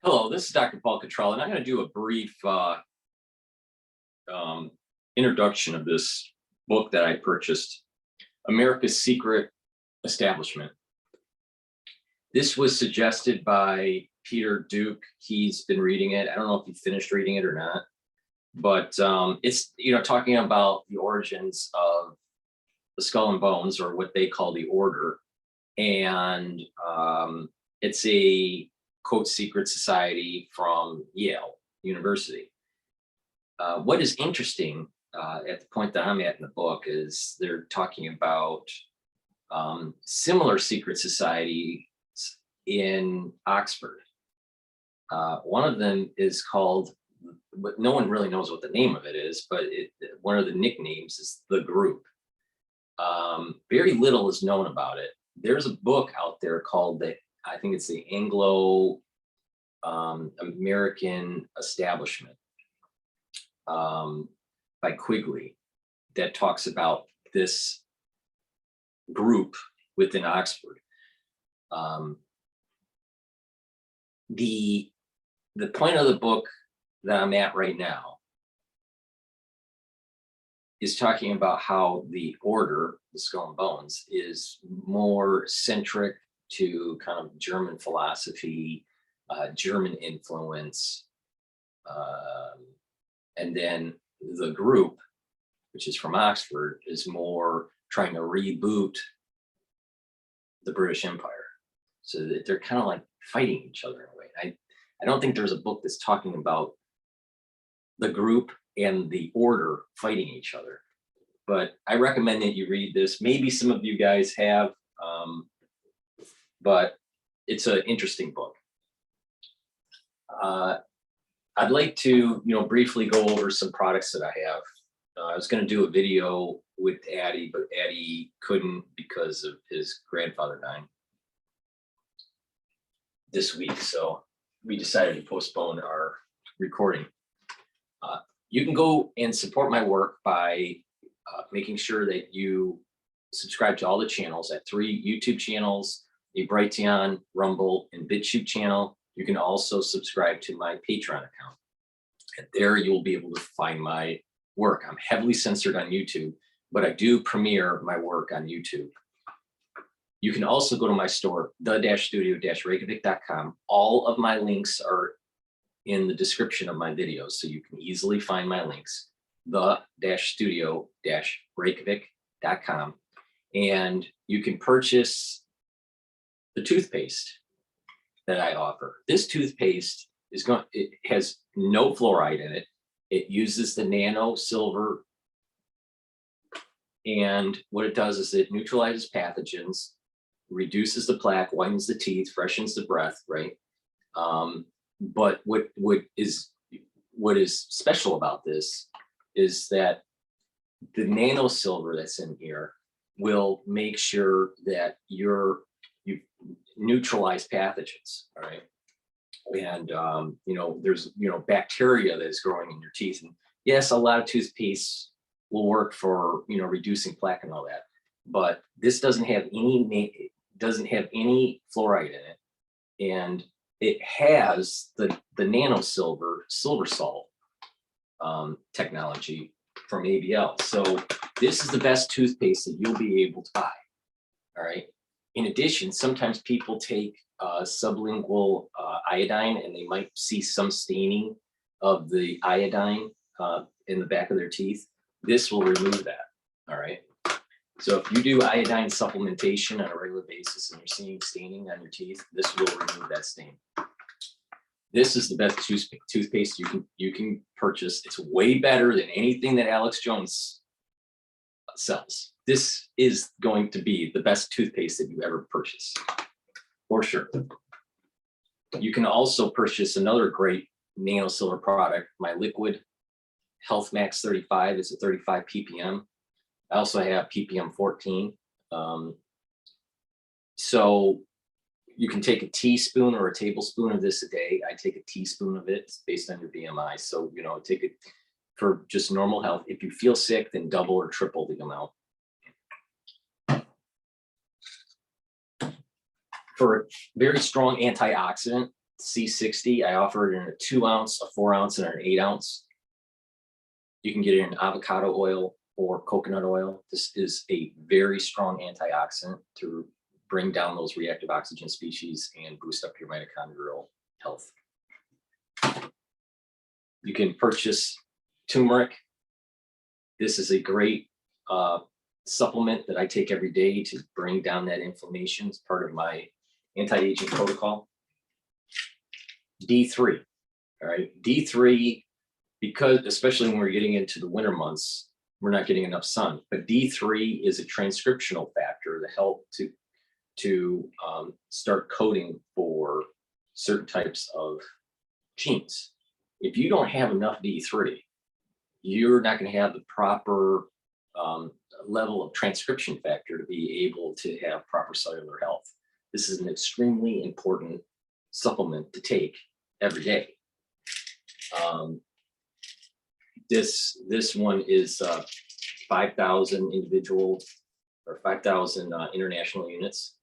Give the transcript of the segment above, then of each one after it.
Hello, this is Dr. Paul Cottrell, and I'm going to do a brief um, introduction of this book that I purchased, America's Secret Establishment. This was suggested by Peter Duke. He's been reading it. I don't know if he finished reading it or not, but it's talking about the origins of the Skull and Bones, or what they call the Order, and it's a quote secret society from Yale University. What is interesting at the point that I'm at in the book is they're talking about similar secret societies in Oxford. One of them is called, but no one really knows what the name of it is, but one of the nicknames is the Group. Very little is known about it. There's a book out there called I think it's the Anglo American Establishment by Quigley, that talks about this group within Oxford. The point of the book that I'm at right now is talking about how the Order, the Skull and Bones, is more centric to kind of German philosophy, German influence, and then the Group, which is from Oxford, is more trying to reboot the British Empire. So that they're kind of like fighting each other in a way. I don't think there's a book that's talking about the Group and the Order fighting each other, but I recommend that you read this. Maybe some of you guys have, but it's an interesting book. I'd like to, briefly go over some products that I have. I was going to do a video with Addie, but Addie couldn't because of his grandfather dying this week. So we decided to postpone our recording. You can go and support my work by making sure that you subscribe to all the channels. At 3 YouTube channels, a Brighteon, Rumble, and Bitchute channel. You can also subscribe to my Patreon account. And there you'll be able to find my work. I'm heavily censored on YouTube, but I do premiere my work on YouTube. You can also go to my store, the-studio-reykjavik.com. All of my links are in the description of my videos, so you can easily find my links, the-studio-reykjavik.com. And you can purchase the toothpaste that I offer. This toothpaste it has no fluoride in it. It uses the nano silver, and what it does is it neutralizes pathogens, reduces the plaque, whitens the teeth, freshens the breath, right? But what is special about this is that the nano silver that's in here will make sure that you neutralize pathogens, all right? And there's bacteria that is growing in your teeth, and yes, a lot of toothpaste will work for reducing plaque and all that, but this doesn't have any fluoride in it, and it has the nano silver salt technology from ABL. So this is the best toothpaste that you'll be able to buy. All right. In addition, sometimes people take sublingual iodine, and they might see some staining of the iodine in the back of their teeth. This will remove that. All right. So if you do iodine supplementation on a regular basis and you're seeing staining on your teeth, this will remove that stain. This is the best toothpaste you can purchase. It's way better than anything that Alex Jones sells. This is going to be the best toothpaste that you ever purchase, for sure. You can also purchase another great nano silver product, my liquid Health Max 35. It's a 35 ppm. I also have ppm 14. So you can take a teaspoon or a tablespoon of this a day. I take a teaspoon of it. It's based on your BMI. So, take it for just normal health. If you feel sick, then double or triple the amount. For very strong antioxidant, C60. I offer it in a 2 ounce, a 4 ounce, and an 8 ounce. You can get it in avocado oil or coconut oil. This is a very strong antioxidant to bring down those reactive oxygen species and boost up your mitochondrial health. You can purchase turmeric. This is a great supplement that I take every day to bring down that inflammation. It's part of my anti-aging protocol. D3, all right, D3, because especially when we're getting into the winter months, we're not getting enough sun, but D3 is a transcriptional factor to help to start coding for certain types of genes. If you don't have enough D3, you're not going to have the proper level of transcription factor to be able to have proper cellular health. This is an extremely important supplement to take every day. This one is 5,000 individual or 5,000 international units.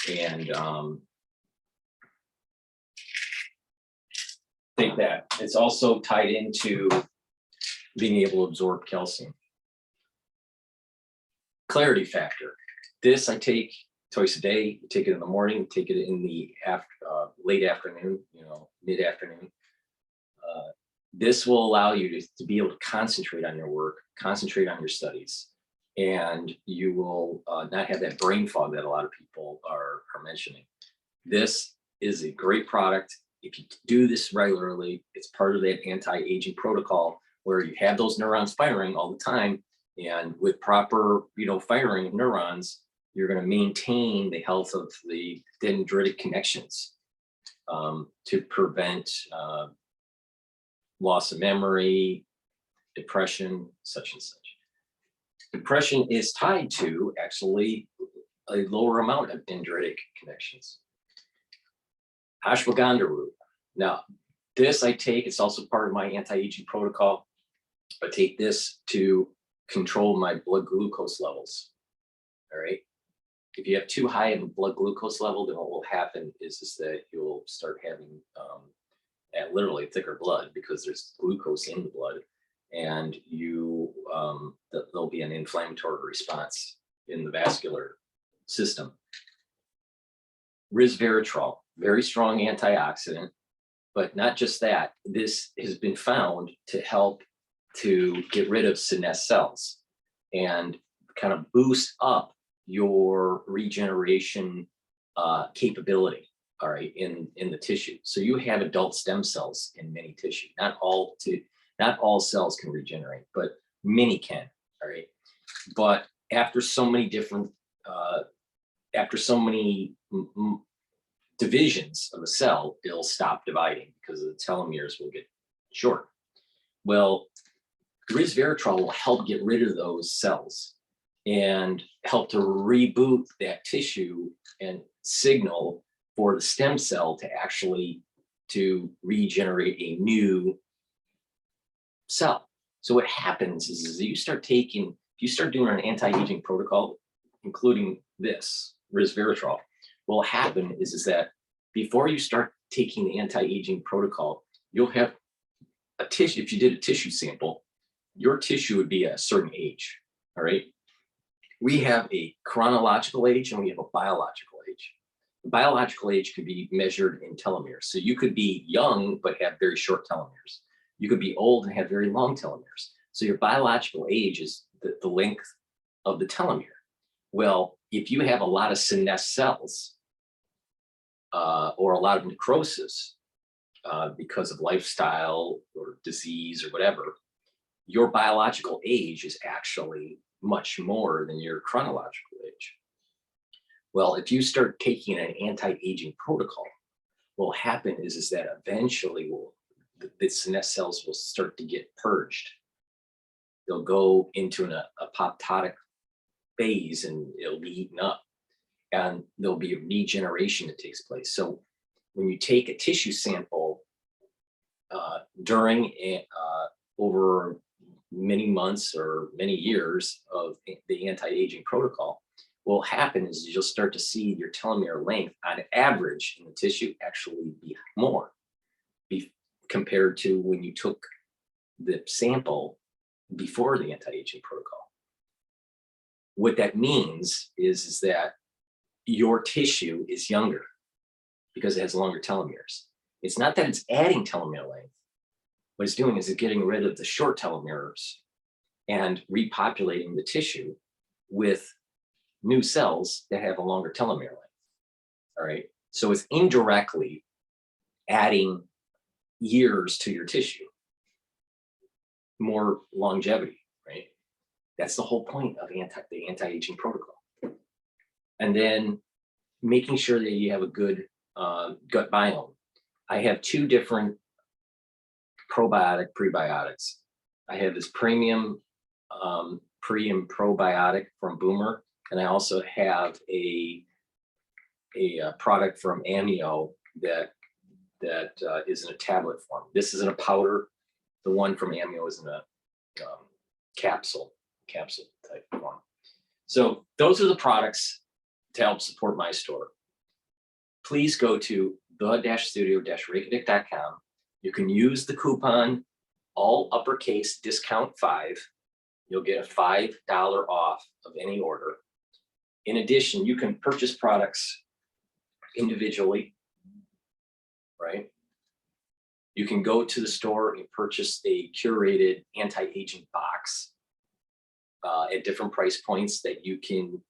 And take that. It's also tied into being able to absorb calcium. Clarity factor. This I take twice a day. You take it in the morning, you take it in the late afternoon, mid-afternoon. This will allow you to be able to concentrate on your work, concentrate on your studies, and you will not have that brain fog that a lot of people are mentioning. This is a great product. If you do this regularly, it's part of that anti-aging protocol where you have those neurons firing all the time, and with proper, firing of neurons, you're going to maintain the health of the dendritic connections to prevent loss of memory, depression, such and such. Depression is tied to actually a lower amount of dendritic connections. Ashwagandha root. Now, this I take, it's also part of my anti-aging protocol. I take this to control my blood glucose levels. All right. If you have too high of a blood glucose level, then what will happen is that you'll start having literally thicker blood because there's glucose in the blood, and there'll be an inflammatory response in the vascular system. Resveratrol, very strong antioxidant, but not just that. This has been found to help to get rid of senescent cells and kind of boost up your regeneration capability, all right, in the tissue. So you have adult stem cells in many tissue. Not all cells can regenerate, but many can, all right. But after so many different, divisions of a cell, it'll stop dividing because the telomeres will get short. Well, resveratrol will help get rid of those cells and help to reboot that tissue and signal for the stem cell to actually regenerate a new cell. So what happens is you start doing an anti-aging protocol, including this resveratrol, what will happen is that before you start taking the anti-aging protocol, you'll have a tissue. If you did a tissue sample, your tissue would be at a certain age, all right? We have a chronological age and we have a biological age. The biological age can be measured in telomeres. So you could be young, but have very short telomeres. You could be old and have very long telomeres. So your biological age is the length of the telomere. Well, if you have a lot of senescent cells or a lot of necrosis because of lifestyle or disease or whatever, your biological age is actually much more than your chronological age. Well, if you start taking an anti-aging protocol, what will happen is that eventually the senescent cells will start to get purged. They'll go into an apoptotic phase and it'll be eaten up, and there'll be a regeneration that takes place. So when you take a tissue sample over many months or many years of the anti-aging protocol, what will happen is you'll start to see your telomere length on average in the tissue actually be more compared to when you took the sample before the anti-aging protocol. What that means is that your tissue is younger because it has longer telomeres. It's not that it's adding telomere length. What it's doing is it's getting rid of the short telomeres and repopulating the tissue with new cells that have a longer telomere length. All right. So it's indirectly adding years to your tissue, more longevity, right? That's the whole point of the anti-aging protocol. And then making sure that you have a good gut biome. I have two different probiotic prebiotics. I have this premium pre and probiotic from Boomer, and I also have a product from Amio that is in a tablet form. This is in a powder. The one from Amio is in a capsule type form. So those are the products to help support my store. Please go to the-studio-reykjavik.com. You can use the coupon all uppercase discount 5. You'll get a $5 off of any order. In addition, you can purchase products individually, right? You can go to the store and purchase a curated anti-aging box at different price points that you can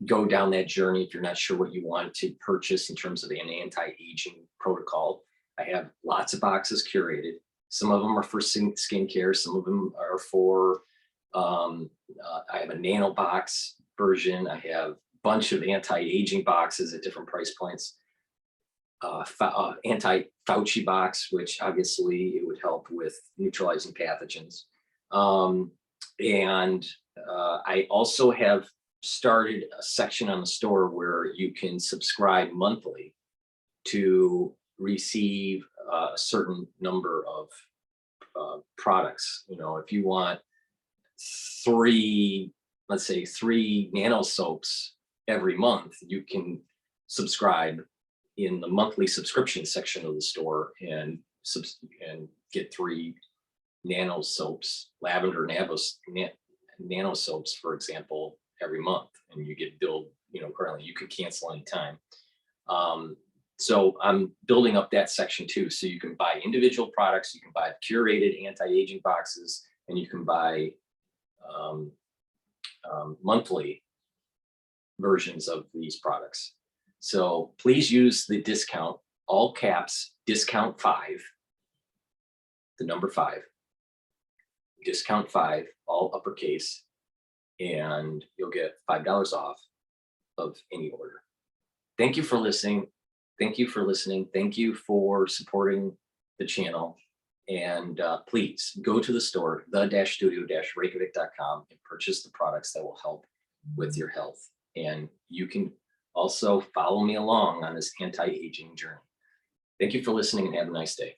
go down that journey if you're not sure what you want to purchase in terms of an anti-aging protocol. I have lots of boxes curated. Some of them are for skincare. Some of them are for, I have a nano box version. I have a bunch of anti-aging boxes at different price points. Anti-Fauci box, which obviously it would help with neutralizing pathogens. I also have started a section on the store where you can subscribe monthly to receive a certain number of products. You know, if you want let's say three nano soaps every month, you can subscribe in the monthly subscription section of the store and get 3 nano soaps, lavender nano soaps, for example, every month, and you get billed, currently. You can cancel anytime. So I'm building up that section too. So you can buy individual products, you can buy curated anti-aging boxes, and you can buy monthly versions of these products. So please use the discount, all caps, discount 5, the number 5, discount 5, all uppercase, and you'll get $5 off of any order. Thank you for listening. Thank you for listening. Thank you for supporting the channel. And please go to the store, the-studio-reykjavik.com, and purchase the products that will help with your health. And you can also follow me along on this anti-aging journey. Thank you for listening and have a nice day.